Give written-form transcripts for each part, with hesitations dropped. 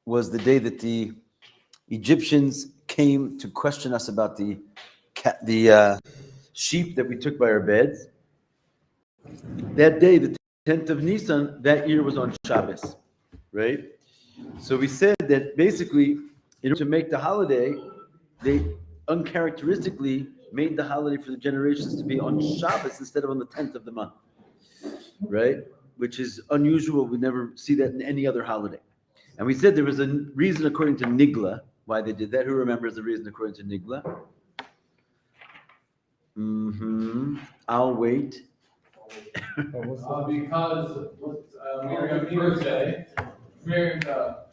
was the day that the Egyptians came to question us about the sheep that we took by our beds. That day, the 10th of Nisan, that year was on Shabbos, right? So we said that basically, in order to make the holiday, they uncharacteristically made the holiday for the generations to be on Shabbos instead of on the 10th of the month, right? Which is unusual. We never see that in any other holiday. And we said there was a reason according to Nigla why they did that. Who remembers the reason according to Nigla? I'll wait. Because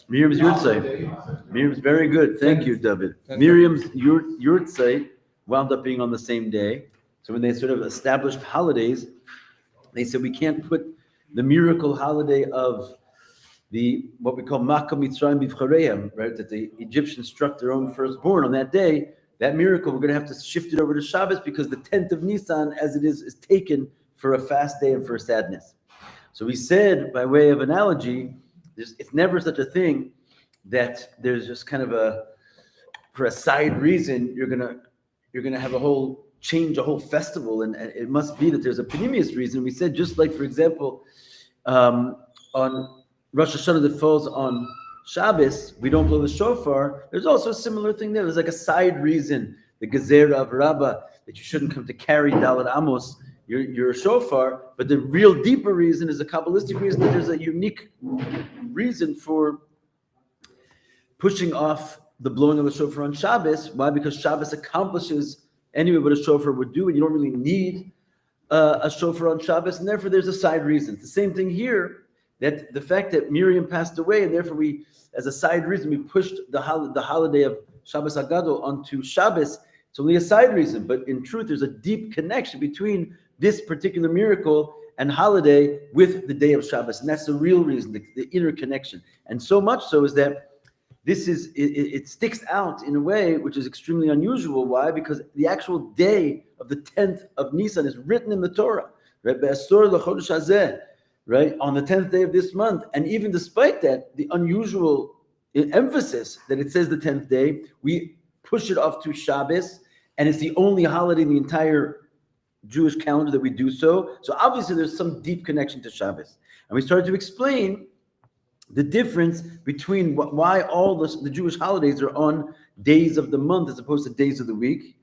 Miriam's Yurtzeit. Miriam's very good. Thank you, David. Miriam's Yurtzeit wound up being on the same day. So when they sort of established holidays, they said we can't put the miracle holiday of the what we call Makkah Mitzrayim Bivchareim, right? That the Egyptians struck their own firstborn on that day. That miracle, we're going to have to shift it over to Shabbos because the 10th of Nisan, as it is taken for a fast day and for a sadness. So we said, by way of analogy, it's never such a thing that there's just kind of for a side reason, you're gonna have a whole festival, and it must be that there's a panemius reason. We said, just like, for example, on Rosh Hashanah that falls on Shabbos, we don't blow the shofar. There's also a similar thing there. There's like a side reason, the Gezerah of Rabbi, that you shouldn't come to carry Dalet Amos, your shofar. But the real deeper reason is a Kabbalistic reason that there's a unique reason for pushing off the blowing of the shofar on Shabbos. Why? Because Shabbos accomplishes anyway what a shofar would do, and you don't really need a shofar on Shabbos, and therefore there's a side reason. It's the same thing here. That the fact that Miriam passed away, and therefore we, as a side reason, we pushed the holiday of Shabbos haGADOL onto Shabbos. It's only a side reason, but in truth, there's a deep connection between this particular miracle and holiday with the day of Shabbos, and that's the real reason, the inner connection. And so much so is that it sticks out in a way which is extremely unusual. Why? Because the actual day of the 10th of Nisan is written in the Torah, right? Right, on the 10th day of this month. And even despite that, the unusual emphasis that it says the 10th day, we push it off to Shabbos, and it's the only holiday in the entire Jewish calendar that we do so. So obviously there's some deep connection to Shabbos. And we started to explain the difference between why all the Jewish holidays are on days of the month as opposed to days of the week.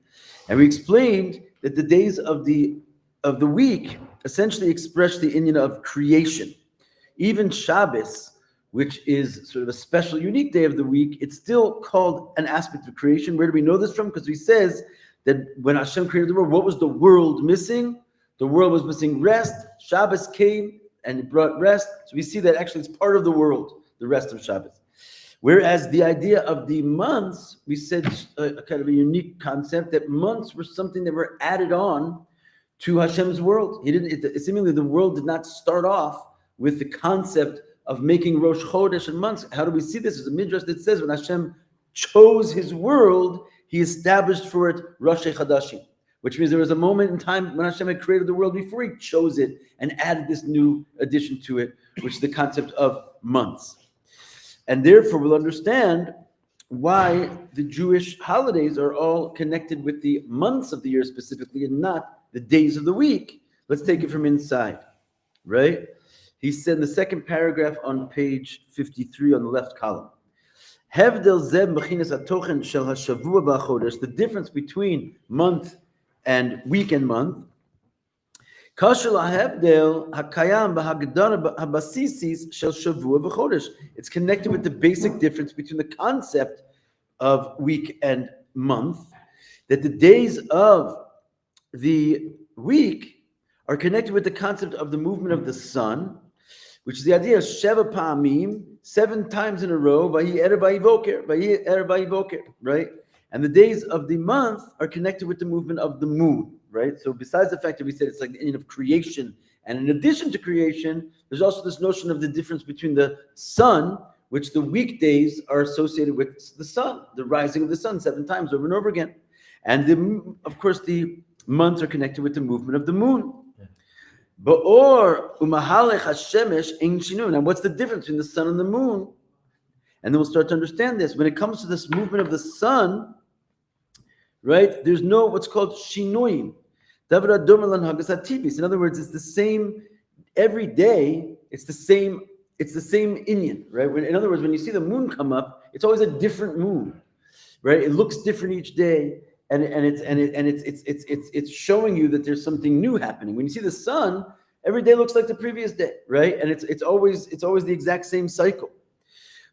And we explained that the days of the week essentially express the inyan of creation. Even Shabbos, which is sort of a special, unique day of the week, it's still called an aspect of creation. Where do we know this from? Because he says that when Hashem created the world, what was the world missing? The world was missing rest. Shabbos came and it brought rest. So we see that actually it's part of the world, the rest of Shabbos. Whereas the idea of the months, we said a kind of a unique concept, that months were something that were added on to Hashem's world. Seemingly the world did not start off with the concept of making Rosh Chodesh and months. How do we see this? There's a midrash that says when Hashem chose his world, he established for it Rosh Chadashim, which means there was a moment in time when Hashem had created the world before he chose it and added this new addition to it, which is the concept of months. And therefore we'll understand why the Jewish holidays are all connected with the months of the year specifically and not the days of the week. Let's take it from inside, right? He said in the second paragraph on page 53 on the left column, the difference between month and week and month, it's connected with the basic difference between the concept of week and month, that the days of the week are connected with the concept of the movement of the sun, which is the idea of Sheva Pa'amim, 7 times in a row, right? And the days of the month are connected with the movement of the moon, right? So besides the fact that we said it's like the ending of creation, and in addition to creation, there's also this notion of the difference between the sun, which the weekdays are associated with the sun, the rising of the sun 7 times over and over again. And of course, the months are connected with the movement of the moon. Now, what's the difference between the sun and the moon? And then we'll start to understand this. When it comes to this movement of the sun, right, there's no what's called shinoim. In other words, it's the same every day. It's the same inyan, right? In other words, when you see the moon come up, it's always a different moon, right? It looks different each day, and it's showing you that there's something new happening. When you see the sun, every day looks like the previous day, right? And it's always the exact same cycle.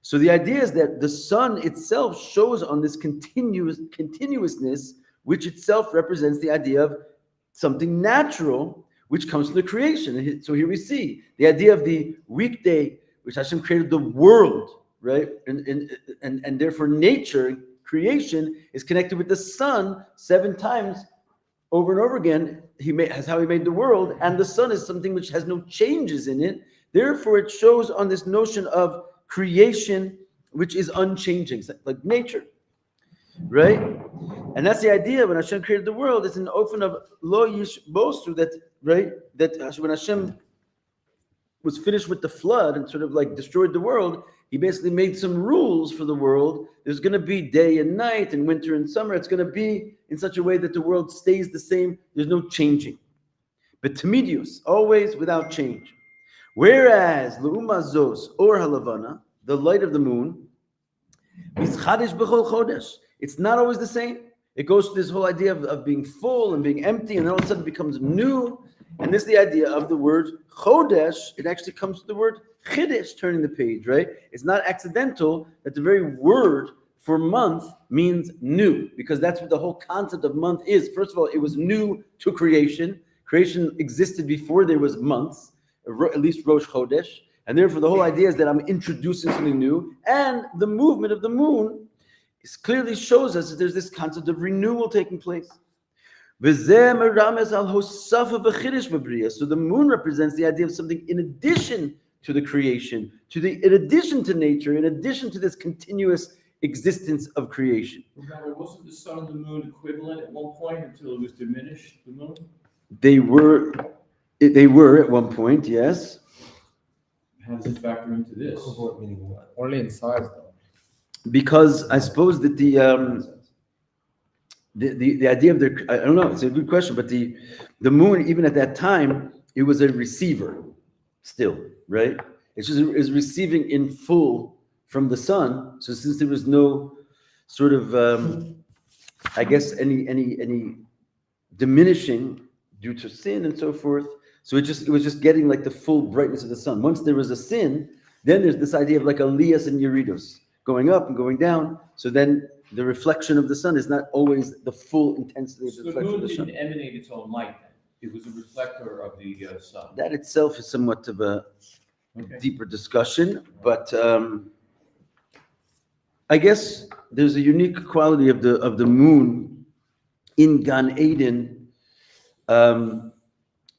So the idea is that the sun itself shows on this continuousness, which itself represents the idea of something natural, which comes from the creation. So here we see the idea of the weekday, which Hashem created the world, right? And therefore nature, creation, is connected with the sun 7 times over and over again. That's how he made the world, and the sun is something which has no changes in it. Therefore, it shows on this notion of creation, which is unchanging, like nature, right? And that's the idea. When Hashem created the world, it's an ofen of lo yish bosu, that, right? That when Hashem was finished with the flood and sort of like destroyed the world, he basically made some rules for the world. There's going to be day and night and winter and summer. It's going to be in such a way that the world stays the same. There's no changing. But tamidius, always without change. Whereas le'uma zos or halavana, the light of the moon, mischadish b'chol chodesh. It's not always the same. It goes to this whole idea of being full and being empty, and then all of a sudden it becomes new. And this is the idea of the word chodesh. It actually comes from the word chiddush, turning the page, right? It's not accidental that the very word for month means new, because that's what the whole concept of month is. First of all, it was new to creation. Creation existed before there was months, at least Rosh Chodesh. And therefore, the whole idea is that I'm introducing something new. And the movement of the moon clearly shows us that there's this concept of renewal taking place. So the moon represents the idea of something in addition to the creation, in addition to nature, in addition to this continuous existence of creation. Remember, wasn't the sun and the moon equivalent at one point until it was diminished, the moon? They were at one point, yes. How does it factor into this? Meaning what? Only in size, though. Because I suppose that the idea of I don't know, it's a good question, but the moon, even at that time, it was a receiver still, right? It's receiving in full from the sun. So since there was no sort of, I guess, any diminishing due to sin and so forth, so it was just getting like the full brightness of the sun. Once there was a sin, then there's this idea of like Elias and Yeridos, going up and going down. So then the reflection of the sun is not always the full intensity of the reflection of the sun. So the moon didn't emanate its own light then? It was a reflector of the sun. That itself is somewhat of a deeper discussion, but I guess there's a unique quality of the moon in Gan Eden,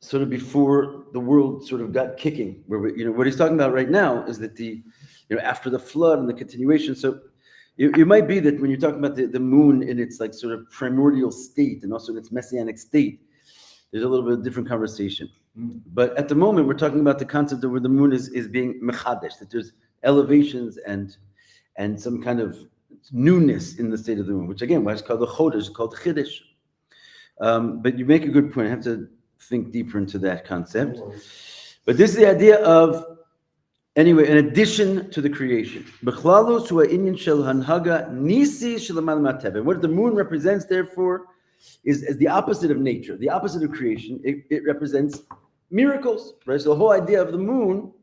sort of before the world sort of got kicking. Where what he's talking about right now is that after the flood and the continuation. So it might be that when you're talking about the moon in its like sort of primordial state and also in its messianic state, there's a little bit of different conversation. But at the moment, we're talking about the concept of where the moon is being mechadesh, that there's elevations and some kind of newness in the state of the moon, which again, why it's called the chodesh, it's called chiddush. But you make a good point. I have to think deeper into that concept. But this is the idea of, anyway, in addition to the creation. What the moon represents, therefore, is the opposite of nature, the opposite of creation. It represents miracles, right? So the whole idea of the moon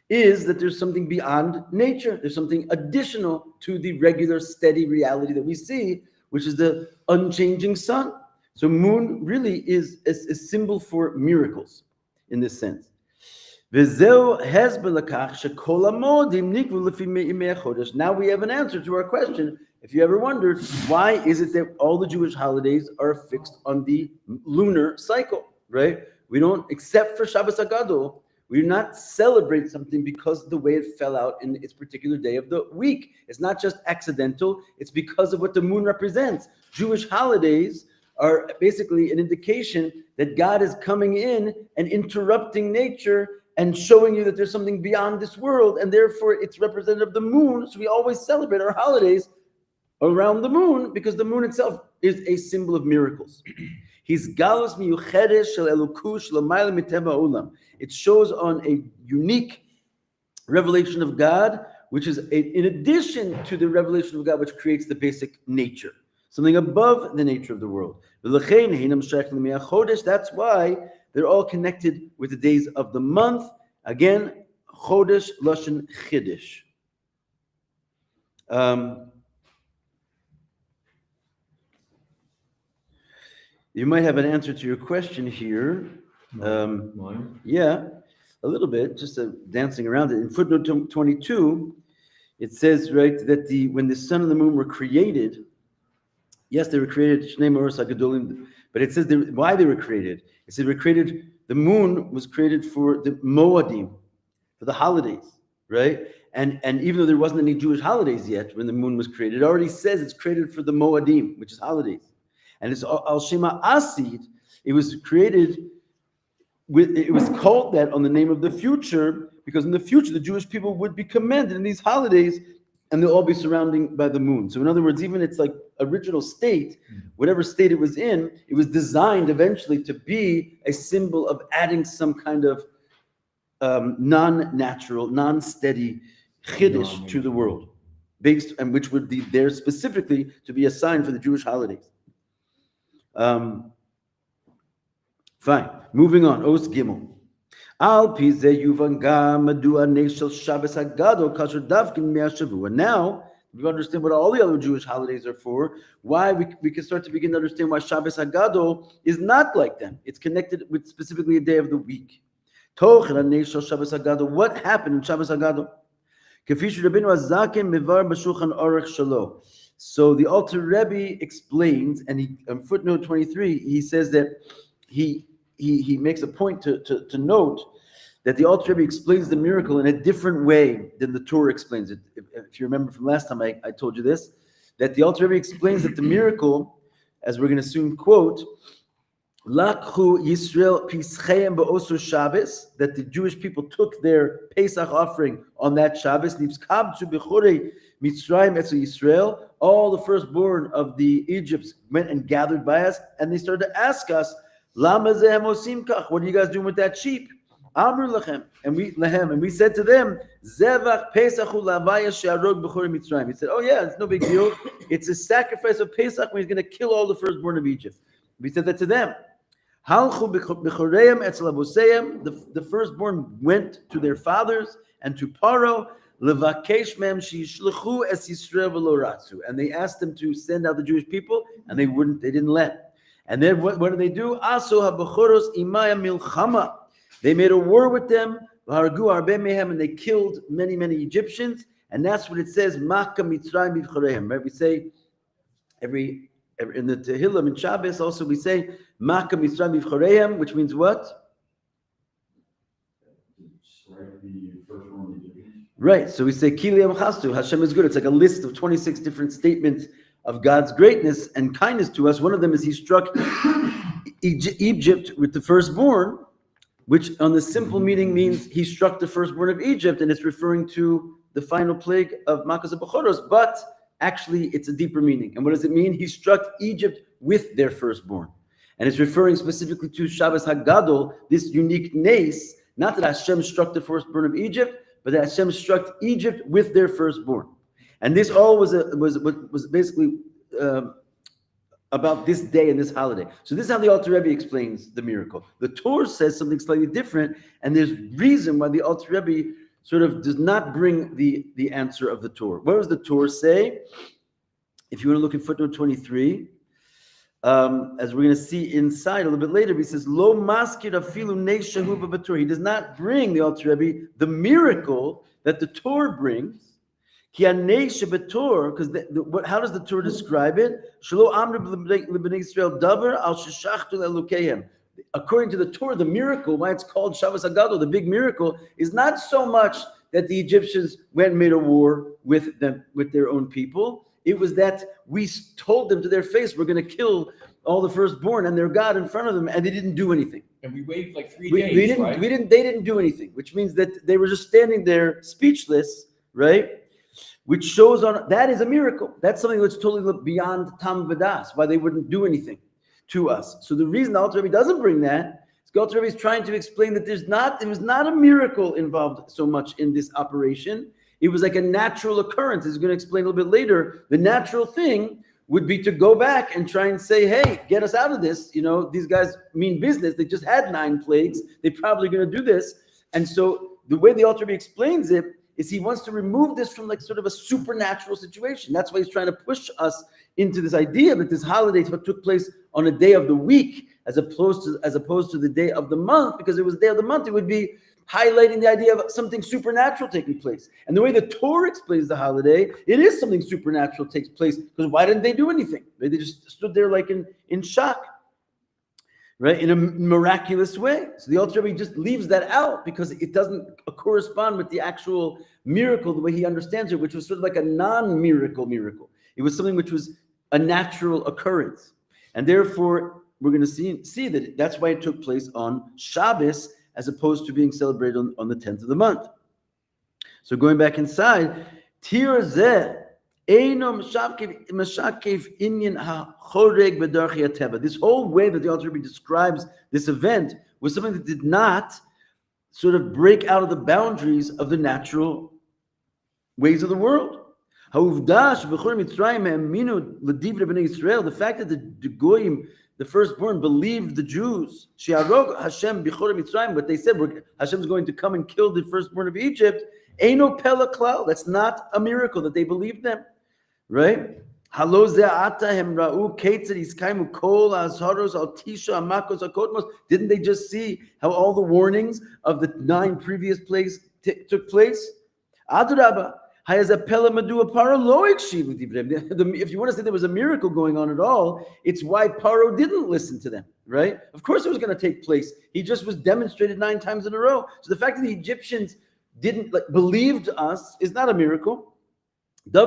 is that there's something beyond nature. There's something additional to the regular, steady reality that we see, which is the unchanging sun. So moon really is a symbol for miracles in this sense. Now we have an answer to our question. If you ever wondered, why is it that all the Jewish holidays are fixed on the lunar cycle, right? We don't, except for Shabbat haGADOL, we do not celebrate something because of the way it fell out in its particular day of the week. It's not just accidental, it's because of what the moon represents. Jewish holidays are basically an indication that God is coming in and interrupting nature and showing you that there's something beyond this world, and therefore it's representative of the moon. So we always celebrate our holidays around the moon because the moon itself is a symbol of miracles. It shows on a unique revelation of God, which is in addition to the revelation of God, which creates the basic nature, something above the nature of the world. That's why they're all connected with the days of the month. Again, Chodesh Lashon Chiddush. You might have an answer to your question here. Mine? Yeah, a little bit, just dancing around it. In footnote 22, it says, right, that when the sun and the moon were created, yes, they were created, haGADOL, but it says why they were created. It said the moon was created for the Moadim, for the holidays, right? And even though there wasn't any Jewish holidays yet when the moon was created, it already says it's created for the Moadim, which is holidays. And it's Al Shema Asid. It was created it was called that on the name of the future, because in the future the Jewish people would be commanded in these holidays, and they'll all be surrounding by the moon. So in other words, even its like original state, whatever state it was in, it was designed eventually to be a symbol of adding some kind of non-natural, non-steady chiddush to the world, based and which would be there specifically to be a sign for the Jewish holidays. Fine. Moving on. Os Gimel. Al pize yuvan gam madua neshel Shabbos haGADOL kasher davkin me'ashavua. Now we understand what all the other Jewish holidays are for. Why we can start to begin to understand why Shabbos haGADOL is not like them. It's connected with specifically a day of the week. Tochen neshel Shabbos haGADOL. What happened in Shabbos haGADOL? Kefish Rabbeinu Azaken mevar b'shulchan aruch shelo. So the Alter Rebbe explains, and he on footnote 23, he says that he makes a point to note that the Alter Rebbe explains the miracle in a different way than the Torah explains it. If you remember from last time I told you this, that the Alter Rebbe explains that the miracle, as we're going to soon quote, Lakhu Yisrael Pischayim Ba'osur Shabbos, that the Jewish people took their Pesach offering on that Shabbos, Nibskabtu Bechorei Mitzrayim Etzel Yisrael, all the firstborn of the Egypts went and gathered by us, and they started to ask us, Lama zehem osim kach, what are you guys doing with that sheep? Amru lachem, and we said to them, Zevach Pesachu Lavaya She'arog B'chorei Mitzrayim. He said, oh yeah, it's no big deal. It's a sacrifice of Pesach when he's going to kill all the firstborn of Egypt. We said that to them. Halchu B'choreim Etzel Avoseim, the firstborn went to their fathers and to Paro, Levakesh Mem Shishlechu Es Yisrael V'lo Ratzu, and they asked them to send out the Jewish people, and they didn't let. And then what did they do? Aso haBechoros Imaya Milchama. They made a war with them, and they killed many, many Egyptians. And that's what it says, Maka Mitzrayim B'choreim. Right? We say every in the Tehillim in Shabbos also we say Maka Mitzrayim B'choreim, which means what? Right. So we say Kili Amchastu, Hashem is good. It's like a list of 26 different statements of God's greatness and kindness to us. One of them is he struck Egypt with the firstborn, which on the simple meaning means he struck the firstborn of Egypt, and it's referring to the final plague of Makas HaBechoros, but actually it's a deeper meaning. And what does it mean? He struck Egypt with their firstborn. And it's referring specifically to Shabbos haGADOL, this unique nace, not that Hashem struck the firstborn of Egypt, but that Hashem struck Egypt with their firstborn. And this all was basically about this day and this holiday. So this is how the Alter Rebbe explains the miracle. The Torah says something slightly different, and there's reason why the Alter Rebbe sort of does not bring the answer of the Torah. What does the Torah say? If you want to look at footnote 23, as we're going to see inside a little bit later, he says, "Lo maskir afilu neishahu b'Torah." He does not bring, the Alter Rebbe, the miracle that the Torah brings. Because how does the Torah describe it? According to the Torah, the miracle, why it's called Shabbos haGADOL, the big miracle, is not so much that the Egyptians went and made a war with them, with their own people. It was that we told them to their face, we're going to kill all the firstborn and their God in front of them, and they didn't do anything. And we waited like 3 We days, didn't, right? they didn't do anything, which means that they were just standing there speechless, right? Which shows on, that is a miracle. That's something that's totally beyond Tam Vadas, why they wouldn't do anything to us. So the reason the Alter Rebbe doesn't bring that, is the Alter Rebbe is trying to explain that it was not a miracle involved so much in this operation. It was like a natural occurrence. He's going to explain a little bit later. The natural thing would be to go back and try and say, hey, get us out of this. You know, these guys mean business. They just had 9 plagues. They're probably going to do this. And so the way the Alter Rebbe explains it is he wants to remove this from like sort of a supernatural situation. That's why he's trying to push us into this idea that this holiday took place on a day of the week as opposed to the day of the month, because it was the day of the month, it would be highlighting the idea of something supernatural taking place. And the way the Torah explains the holiday, it is something supernatural takes place, because why didn't they do anything? They just stood there like in shock, right? In a miraculous way. So the Alter Rebbe just leaves that out because it doesn't correspond with the actual miracle, the way he understands it, which was sort of like a non-miracle miracle. It was something which was a natural occurrence. And therefore, we're going to see that that's why it took place on Shabbos, as opposed to being celebrated on the 10th of the month. So going back inside, Tir zeh eino mashakef inyan hachoreg b'darchei hateva. This whole way that the Alter Rebbe describes this event was something that did not sort of break out of the boundaries of the natural ways of the world. The fact that the Goyim, the firstborn, believed the Jews, what they said, Hashem's going to come and kill the firstborn of Egypt, eino pela klal. That's not a miracle that they believed them, right? Didn't they just see how all the warnings of the 9 previous plagues took place? Adrabah. If you want to say there was a miracle going on at all, it's why Paro didn't listen to them, right? Of course it was going to take place. He just was demonstrated 9 times in a row. So the fact that the Egyptians didn't believed us is not a miracle. The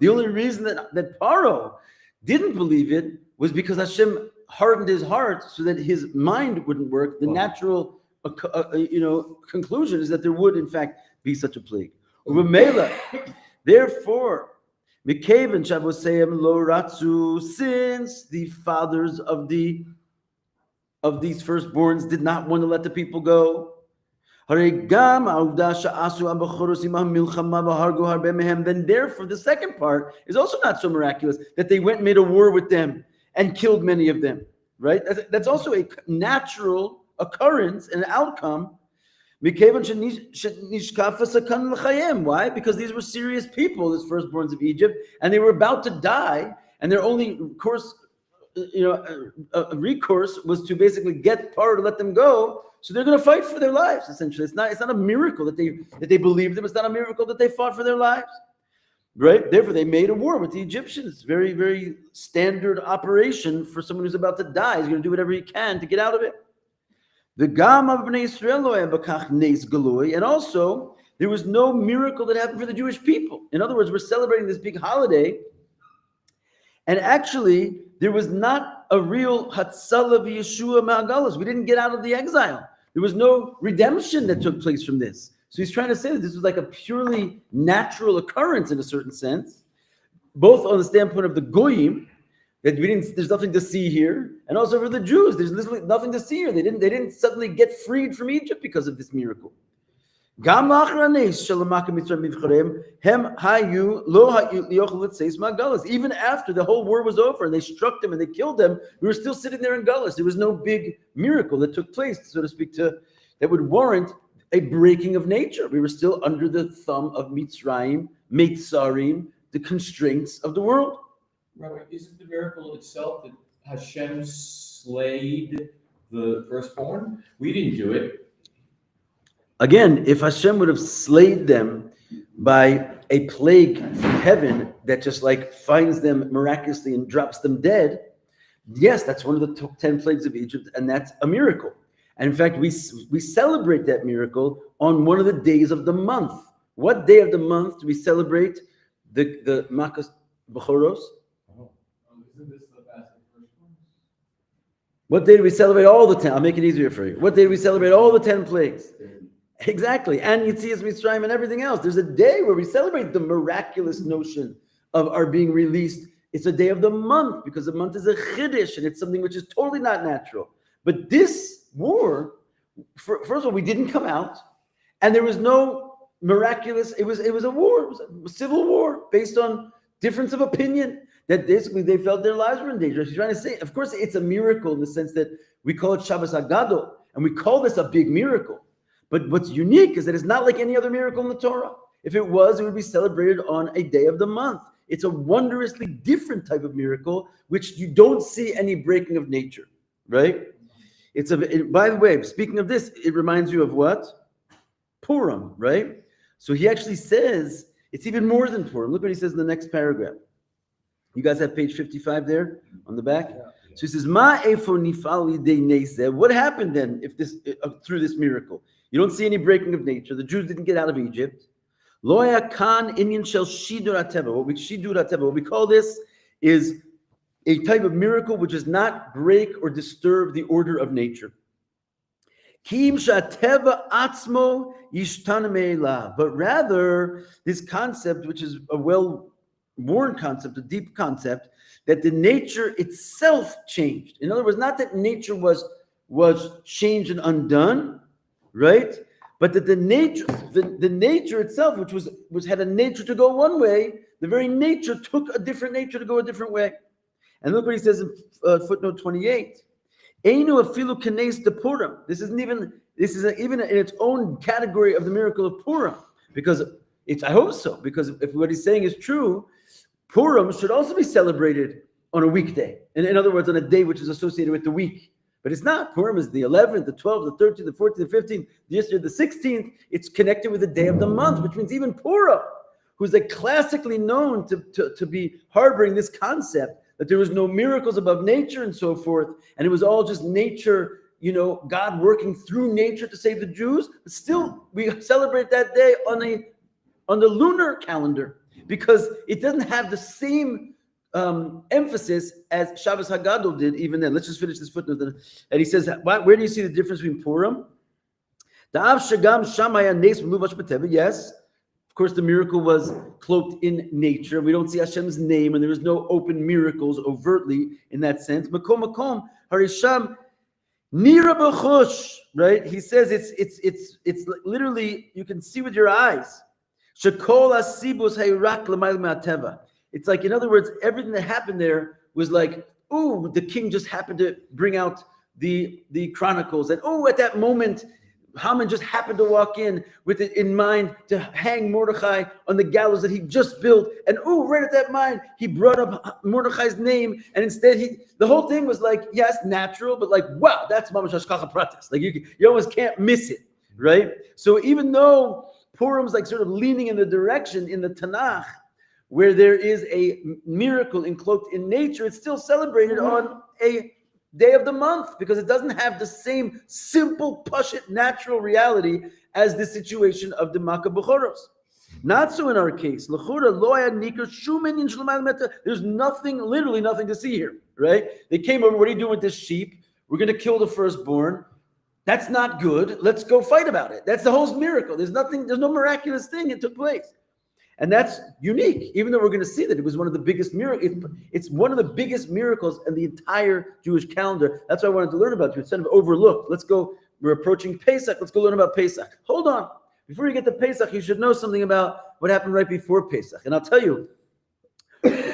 only reason that Paro didn't believe it was because Hashem hardened his heart so that his mind wouldn't work. The natural conclusion is that there would in fact be such a plague. Therefore, since the fathers of these firstborns did not want to let the people go, then therefore the second part is also not so miraculous, that they went and made a war with them and killed many of them, right? That's also a natural occurrence and outcome. Why? Because these were serious people, these firstborns of Egypt, and they were about to die, and their only recourse was to basically get Paro to let them go. So they're going to fight for their lives. Essentially, it's not a miracle that they believed them. It's not a miracle that they fought for their lives, right? Therefore, they made a war with the Egyptians. It's very, very standard operation for someone who's about to die. He's going to do whatever he can to get out of it. The Gam of Bnei Israel and also there was no miracle that happened for the Jewish people. In other words, we're celebrating this big holiday, and actually there was not a real Hatzalah v'Yeshua ma'agalos. We didn't get out of the exile. There was no redemption that took place from this. So he's trying to say that this was like a purely natural occurrence in a certain sense, both on the standpoint of the Goyim, that there's nothing to see here, and also for the Jews, there's literally nothing to see here. They didn't suddenly get freed from Egypt because of this miracle. Even after the whole war was over and they struck them and they killed them, we were still sitting there in Galus. There was no big miracle that took place, so to speak, that would warrant a breaking of nature. We were still under the thumb of Mitzrayim, Meitzarim, the constraints of the world. Rabbi, isn't the miracle itself that Hashem slayed the firstborn? We didn't do it. Again, if Hashem would have slayed them by a plague from heaven that just like finds them miraculously and drops them dead, yes, that's one of the 10 plagues of Egypt, and that's a miracle. And in fact, we celebrate that miracle on one of the days of the month. What day of the month do we celebrate the Makas Bechoros? Isn't this the fast first one? What day do we celebrate all the 10? I'll make it easier for you. What day do we celebrate all the 10 plagues? Exactly. And Yitzias Mitzrayim and everything else. There's a day where we celebrate the miraculous notion of our being released. It's a day of the month because the month is a chiddush and it's something which is totally not natural. But this war, first of all, we didn't come out and there was no miraculous, it was a war, it was a civil war based on difference of opinion that basically they felt their lives were in danger. She's trying to say, of course, it's a miracle in the sense that we call it Shabbos haGADOL and we call this a big miracle. But what's unique is that it's not like any other miracle in the Torah. If it was, it would be celebrated on a day of the month. It's a wondrously different type of miracle, which you don't see any breaking of nature, right? By the way, speaking of this, it reminds you of what? Purim, right? So he actually says it's even more than Purim. Look what he says in the next paragraph. You guys have page 55 there on the back? Yeah. So he says, Ma efo nifali de nezeh. What happened then if this through this miracle? You don't see any breaking of nature. The Jews didn't get out of Egypt. Loya kan inyan shel shidur hateva. What we call this is a type of miracle which does not break or disturb the order of nature. Kim shateva atzmo yishtana me'elav. But rather, this concept, which is a well-worn concept, a deep concept, that the nature itself changed. In other words, not that nature was changed and undone, right? But that the nature itself, which had a nature to go one way, the very nature took a different nature to go a different way. And look what he says in footnote 28. Einu afilu kanes de Purim. This is even in its own category of the miracle of Purim, because I hope so, because if what he's saying is true, Purim should also be celebrated on a weekday. And in other words, on a day which is associated with the week. But it's not. Purim is the 11th, the 12th, the 13th, the 14th, the 15th, yesterday the 16th. It's connected with the day of the month, which means even Purim, who's like classically known to be harboring this concept that there was no miracles above nature and so forth, and it was all just nature, God working through nature to save the Jews. But still, we celebrate that day on the lunar calendar because it doesn't have the same emphasis as Shabbos haGADOL did even then. Let's just finish this footnote. And he says, where do you see the difference between Purim? Yes, of course, the miracle was cloaked in nature. We don't see Hashem's name, and there was no open miracles overtly in that sense. Makom harisham nira b'chush, right? He says it's literally you can see with your eyes. Shekol asibus hayrak l'mayl me'ateva. It's like, in other words, everything that happened there was like, ooh, the king just happened to bring out the Chronicles. And oh, at that moment, Haman just happened to walk in with it in mind to hang Mordechai on the gallows that he just built. And oh, right at that mind, he brought up Mordechai's name. And instead, the whole thing was like, yes, natural, but like, wow, that's mamash hashkacha pratis. Like you almost can't miss it, right? So even though Purim's like sort of leaning in the direction in the Tanakh, where there is a miracle encloaked in nature, it's still celebrated on a day of the month because it doesn't have the same simple, pashut, natural reality as the situation of the Makkah Bechoros. Not so in our case. There's nothing, literally nothing to see here, right? They came over, what are you doing with this sheep? We're going to kill the firstborn. That's not good. Let's go fight about it. That's the whole miracle. There's no miraculous thing that took place. And that's unique, even though we're going to see that it was one of the biggest miracles. It's one of the biggest miracles in the entire Jewish calendar. That's why I wanted to learn about you instead of overlooked. We're approaching Pesach. Let's go learn about Pesach. Hold on. Before you get to Pesach, you should know something about what happened right before Pesach. And I'll tell you,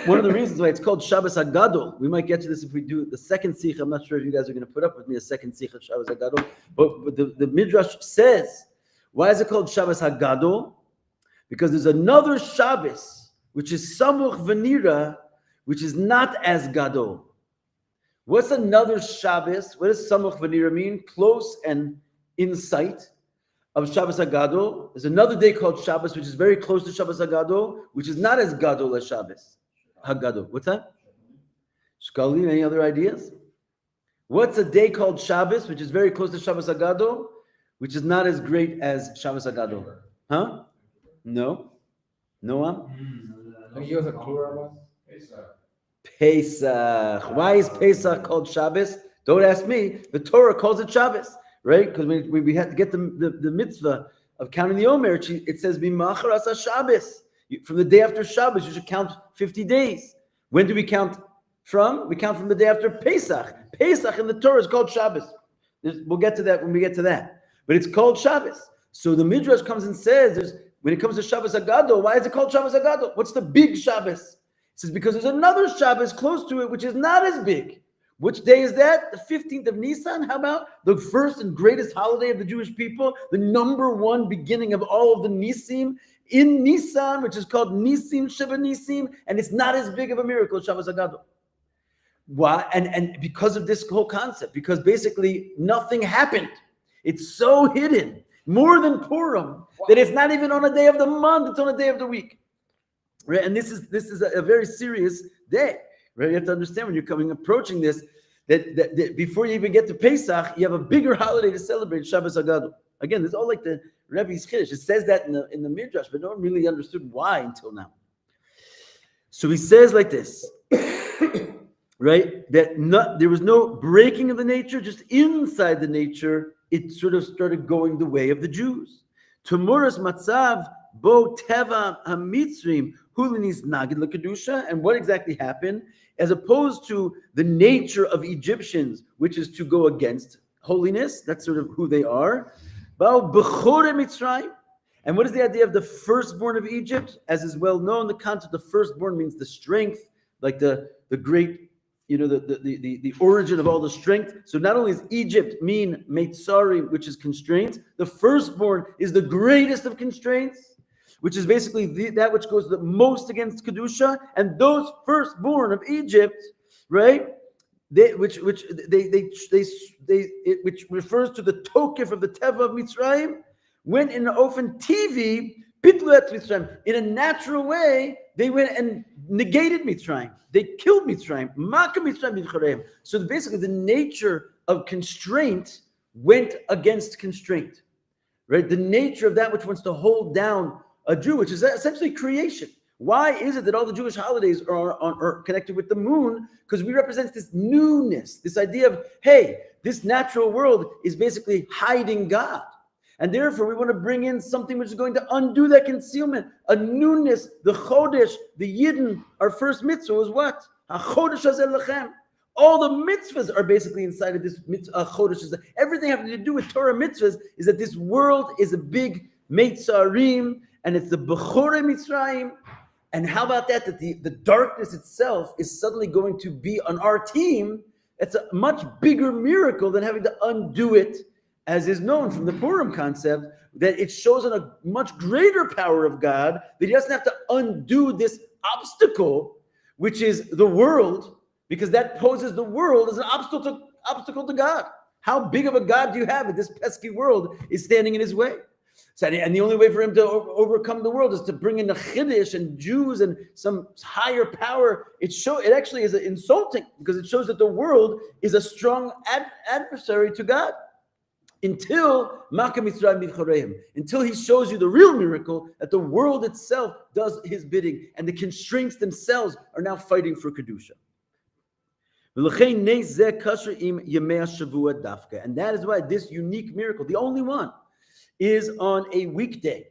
one of the reasons why it's called Shabbos haGADOL, we might get to this if we do the second sikh. I'm not sure if you guys are going to put up with me a second sikh of Shabbos haGADOL. But the Midrash says, why is it called Shabbos haGADOL? Because there's another Shabbos, which is Samuch V'nira, which is not as Gadol. What's another Shabbos? What does Samuch V'nira mean? Close and in sight of Shabbos haGADOL. There's another day called Shabbos, which is very close to Shabbos haGADOL, which is not as Gadol as Shabbos haGADOL. What's that? Shkalim, any other ideas? What's a day called Shabbos, which is very close to Shabbos haGADOL, which is not as great as Shabbos haGADOL? Huh? No? No one? Can you give us a clue, Rabbi? Pesach. Why is Pesach called Shabbos? Don't ask me. The Torah calls it Shabbos, right? Because we had to get the mitzvah of counting the Omer. It says, B'machar asa Shabbos. From the day after Shabbos, you should count 50 days. When do we count from? We count from the day after Pesach. Pesach in the Torah is called Shabbos. We'll get to that when we get to that. But it's called Shabbos. So the Midrash comes and says, when it comes to Shabbos haGADOL, why is it called Shabbos haGADOL? What's the big Shabbos? It says because there's another Shabbos close to it, which is not as big. Which day is that? The 15th of Nisan? How about the first and greatest holiday of the Jewish people? The number one beginning of all of the Nisim in Nisan, which is called Nisim Sheba Nisim, and it's not as big of a miracle as Shabbos haGADOL. Why? And because of this whole concept, because basically nothing happened. It's so hidden, more than Purim, that it's not even on a day of the month, it's on a day of the week. Right? And this is a very serious day. Right? You have to understand when you're approaching this, that before you even get to Pesach, you have a bigger holiday to celebrate, Shabbos haGADOL. Again, it's all like the Rabbi's Chiddush. It says that in the Midrash, but no one really understood why until now. So he says like this, right? That there was no breaking of the nature, just inside the nature, it sort of started going the way of the Jews. Tumuras matzav bo teva hamitzrim hulinis nagid lekadusha. And what exactly happened? As opposed to the nature of Egyptians, which is to go against holiness, that's sort of who they are. Bao bechore mitzrayim. And what is the idea of the firstborn of Egypt? As is well known, the concept of firstborn means the strength, like the great, the origin of all the strength. So not only is Egypt mean Meitzari, which is constraints, the firstborn is the greatest of constraints, which is basically that which goes the most against Kedusha. And those firstborn of Egypt, right, which refers to the tokif of the Teva of Mitzrayim, went in an ofen TV, Pitluet Mitzrayim, in a natural way, they went and negated Mitzrayim. They killed Mitzrayim. Maka Mitzrayim b'chareim. So basically the nature of constraint went against constraint. Right? The nature of that which wants to hold down a Jew, which is essentially creation. Why is it that all the Jewish holidays are connected with the moon? Because we represent this newness, this idea of, hey, this natural world is basically hiding God. And therefore, we want to bring in something which is going to undo that concealment, a newness. The Chodesh, the Yidden, our first mitzvah was what? HaChodesh hazeh lechem. All the mitzvahs are basically inside of this Chodesh. Everything having to do with Torah mitzvahs is that this world is a big Meitzarim, and it's the Bechore Mitzrayim. And how about that? That the darkness itself is suddenly going to be on our team. It's a much bigger miracle than having to undo it, as is known from the Purim concept, that it shows on a much greater power of God, that he doesn't have to undo this obstacle, which is the world, because that poses the world as an obstacle to God. How big of a God do you have if this pesky world is standing in his way? So, and the only way for him to overcome the world is to bring in the Chiddush and Jews and some higher power. It actually is insulting, because it shows that the world is a strong adversary to God. Until he shows you the real miracle, that the world itself does his bidding, and the constraints themselves are now fighting for Kedusha. And that is why this unique miracle, the only one, is on a weekday.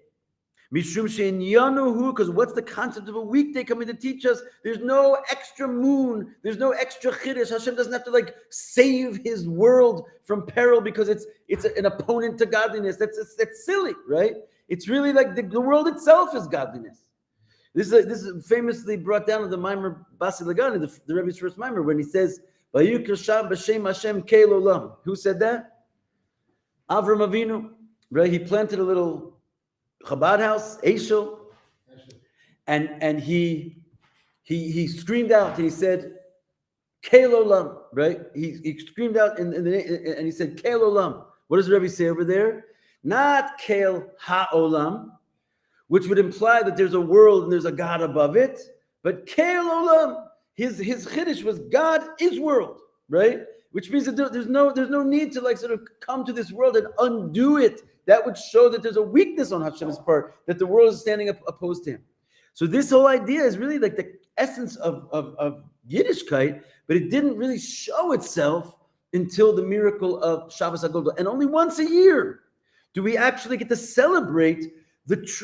Because what's the concept of a weekday coming to teach us? There's no extra moon. There's no extra chiddush. Hashem doesn't have to save his world from peril because it's an opponent to godliness. That's silly, right? It's really like the world itself is godliness. This is famously brought down in the Maimer Basi Lagani, the Rebbe's first Maimer, when he says, "Vayikra b'shem Hashem keil olam." Who said that? Avram Avinu, right? He planted a little Chabad house, Eshel, and he screamed out and he said, "Keil olam," right? He screamed out and he said, "Keil olam." What does the Rabbi say over there? Not Keil ha'olam, which would imply that there's a world and there's a God above it, but Keil olam. His chiddush was God is world, right? Which means that there's no need to sort of come to this world and undo it. That would show that there's a weakness on Hashem's part, that the world is standing up opposed to him. So this whole idea is really like essence of Yiddishkeit, but it didn't really show itself until the miracle of Shabbos haGADOL. And only once a year do we actually get to celebrate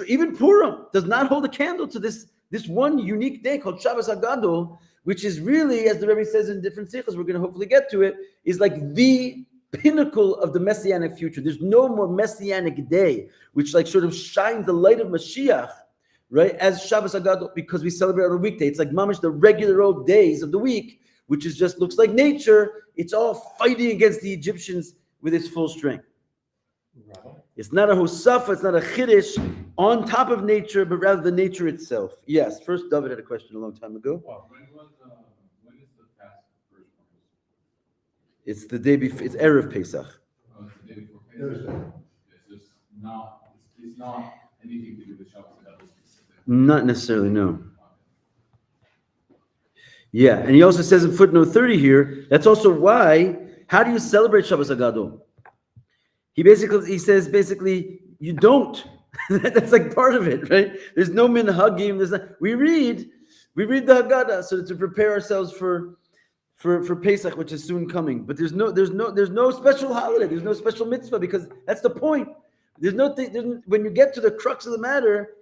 even Purim does not hold a candle to this one unique day called Shabbos haGADOL, which is really, as the Rabbi says in different sichos, we're going to hopefully get to it, is like the pinnacle of the Messianic future. There's no more Messianic day, which like sort of shines the light of Mashiach, right, as Shabbos haGADOL, because we celebrate on a weekday. It's like mamish the regular old days of the week, which is just looks like nature. It's all fighting against the Egyptians with its full strength. Rabbi? It's not a hosafa, it's not a chiddush on top of nature, but rather the nature itself. Yes, first David had a question a long time ago. When is the fast first one? It's the day before, it's Erev Pesach. Oh, it's the day before Thursday. It's just not, it's not anything to do with Shabbos haGADOL specifically. Not necessarily, no. Yeah, and he also says in footnote 30 here, that's also why, how do you celebrate Shabbos haGADOL? He says basically, you don't. That's like part of it, right? There's no minhagim. We read the Haggadah so to prepare ourselves for Pesach, which is soon coming. But there's no special holiday. There's no special mitzvah because that's the point. When you get to the crux of the matter,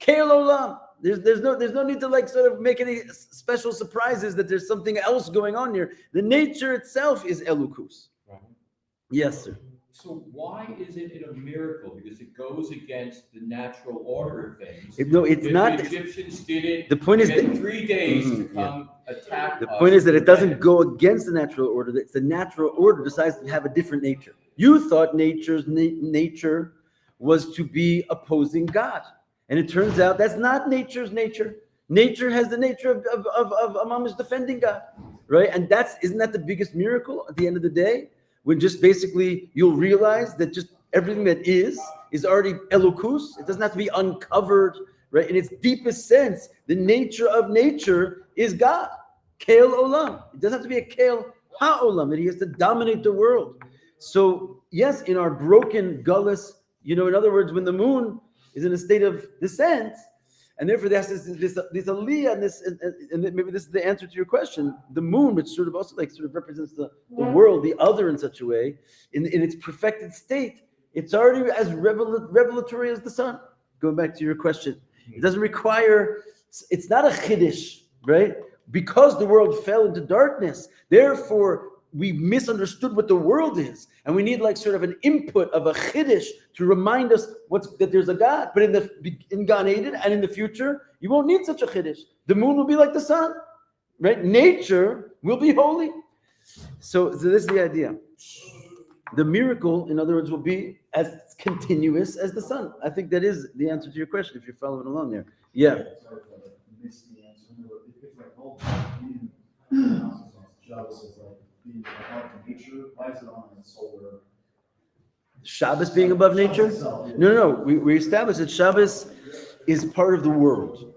Keil Olam. There's no need to like sort of make any special surprises that there's something else going on here. The nature itself is Elukus. Right. Yes, sir. So why is it a miracle? Because it goes against the natural order of things. It's If not. the Egyptians did it. The point is they had that 3 days to yeah. come attack The us. point is that it doesn't go against the natural order. It's the natural order decides to have a different nature. You thought nature's nature was to be opposing God, and it turns out that's not nature's nature. Nature has the nature of Amam is defending God, right? And isn't that the biggest miracle at the end of the day? When just basically you'll realize that just everything that is already Elokus. It doesn't have to be uncovered, right? In its deepest sense, the nature of nature is God. Keil Olam. It doesn't have to be a Keil HaOlam, that he has to dominate the world. So, yes, in our broken gullus, in other words, when the moon is in a state of descent, and therefore there's this aliyah, and maybe this is the answer to your question. The moon, which sort of also represents the world, the other in such a way, in its perfected state, it's already as revelatory as the sun. Going back to your question, it doesn't require. It's not a chiddush, right? Because the world fell into darkness, therefore we misunderstood what the world is, and we need like sort of an input of a chiddush to remind us that there's a God. But in Gan Eden and in the future, you won't need such a chiddush. The moon will be like the sun, right? Nature will be holy. So this is the idea. The miracle, in other words, will be as continuous as the sun. I think that is the answer to your question. If you're following along there, yeah. Sorry if I missed the answer. If like all Shabbos is like being above nature, why is it on a solar? Shabbos being above nature? No. We established that Shabbos is part of the world,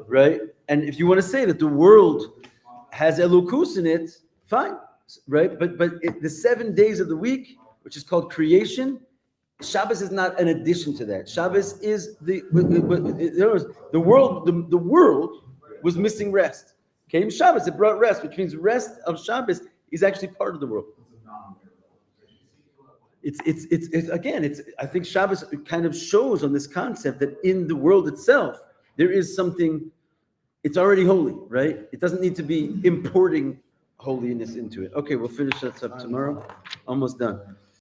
right? And if you want to say that the world has Elokus in it, fine, right? But the 7 days of the week, which is called creation, Shabbos is not an addition to that. Shabbos is the world. The world was missing rest. Came Shabbos, it brought rest, which means rest of Shabbos is actually part of the world. I think Shabbos kind of shows on this concept that in the world itself, there is something, it's already holy, right? It doesn't need to be importing holiness into it. Okay, we'll finish that up tomorrow. Almost done.